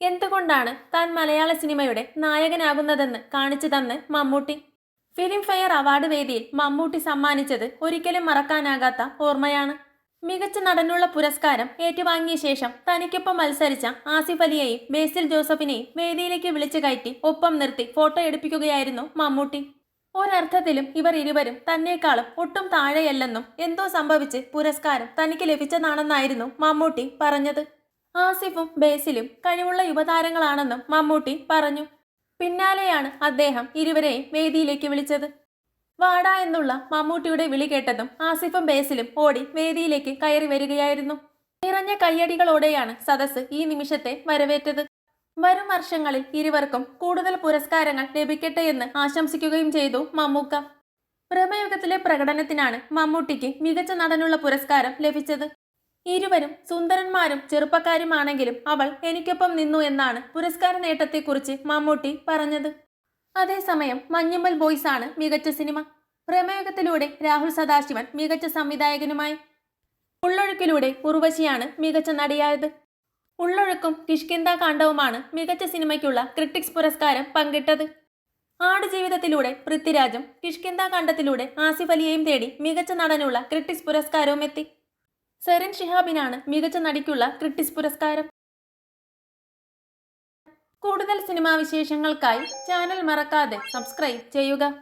എന്തുകൊണ്ടാണ് താൻ മലയാള സിനിമയുടെ നായകനാകുന്നതെന്ന് കാണിച്ചു തന്ന് മമ്മൂട്ടി. ഫിലിം ഫെയർ അവാർഡ് വേദിയിൽ മമ്മൂട്ടി സമ്മാനിച്ചത് ഒരിക്കലും മറക്കാനാകാത്ത ഓർമ്മയാണ്. മികച്ച നടനുള്ള പുരസ്കാരം ഏറ്റുവാങ്ങിയ ശേഷം തനിക്കൊപ്പം മത്സരിച്ച ആസിഫ് അലിയെയും ബേസിൽ ജോസഫിനെയും വേദിയിലേക്ക് വിളിച്ചു കയറ്റി ഒപ്പം നിർത്തി ഫോട്ടോ എടുപ്പിക്കുകയായിരുന്നു മമ്മൂട്ടി. ഒരർത്ഥത്തിലും ഇവർ ഇരുവരും തന്നേക്കാളും ഒട്ടും താഴെയല്ലെന്നും എന്തോ സംഭവിച്ച് പുരസ്കാരം തനിക്ക് ലഭിച്ചതാണെന്നായിരുന്നു മമ്മൂട്ടി പറഞ്ഞത്. ആസിഫും ബേസിലും കഴിവുള്ള യുവതാരങ്ങളാണെന്നും മമ്മൂട്ടി പറഞ്ഞു. പിന്നാലെയാണ് അദ്ദേഹം ഇരുവരെയും വേദിയിലേക്ക് വിളിച്ചത്. വാടാ എന്നുള്ള മമ്മൂട്ടിയുടെ വിളി കേട്ടതും ആസിഫും ബേസിലും ഓടി വേദിയിലേക്ക് കയറി വരികയായിരുന്നു. നിറഞ്ഞ കയ്യടികളോടെയാണ് സദസ്സ് ഈ നിമിഷത്തെ വരവേറ്റത്. വരും വർഷങ്ങളിൽ ഇരുവർക്കും കൂടുതൽ പുരസ്കാരങ്ങൾ ലഭിക്കട്ടെ എന്ന് ആശംസിക്കുകയും ചെയ്തു മമ്മൂക്ക. പ്രമയുഗത്തിലെ പ്രകടനത്തിനാണ് മമ്മൂട്ടിക്ക് മികച്ച നടനുള്ള പുരസ്കാരം ലഭിച്ചത്. ഇരുവരും സുന്ദരന്മാരും ചെറുപ്പക്കാരുമാണെങ്കിലും അവൾ എനിക്കൊപ്പം നിന്നു എന്നാണ് പുരസ്കാര നേട്ടത്തെക്കുറിച്ച് മമ്മൂട്ടി പറഞ്ഞത്. അതേസമയം മഞ്ഞുമ്മൽ ബോയ്സ് ആണ് മികച്ച സിനിമ. പ്രമേയത്തിലൂടെ രാഹുൽ സദാശിവൻ മികച്ച സംവിധായകനുമായി. ഉള്ളൊഴുക്കിലൂടെ ഉർവശിയാണ് മികച്ച നടിയായത്. ഉള്ളൊഴുക്കും കിഷ്കിന്ധാ കാണ്ഡവുമാണ് മികച്ച സിനിമയ്ക്കുള്ള ക്രിട്ടിക്സ് പുരസ്കാരം പങ്കിട്ടത്. ആടുജീവിതത്തിലൂടെ പൃഥ്വിരാജും കിഷ്കിന്ധാ കാണ്ഡത്തിലൂടെ ആസിഫ് അലിയെയും തേടി മികച്ച നടനുള്ള ക്രിട്ടിക്സ് പുരസ്കാരവും എത്തി. സെറിൻ ഷിഹാബിനാണ് മികച്ച നടിക്കുള്ള ക്രിട്ടിക്സ് പുരസ്കാരം. കൂടുതൽ സിനിമാ വിശേഷങ്ങൾക്കായി ചാനൽ മറക്കാതെ സബ്സ്ക്രൈബ് ചെയ്യുക.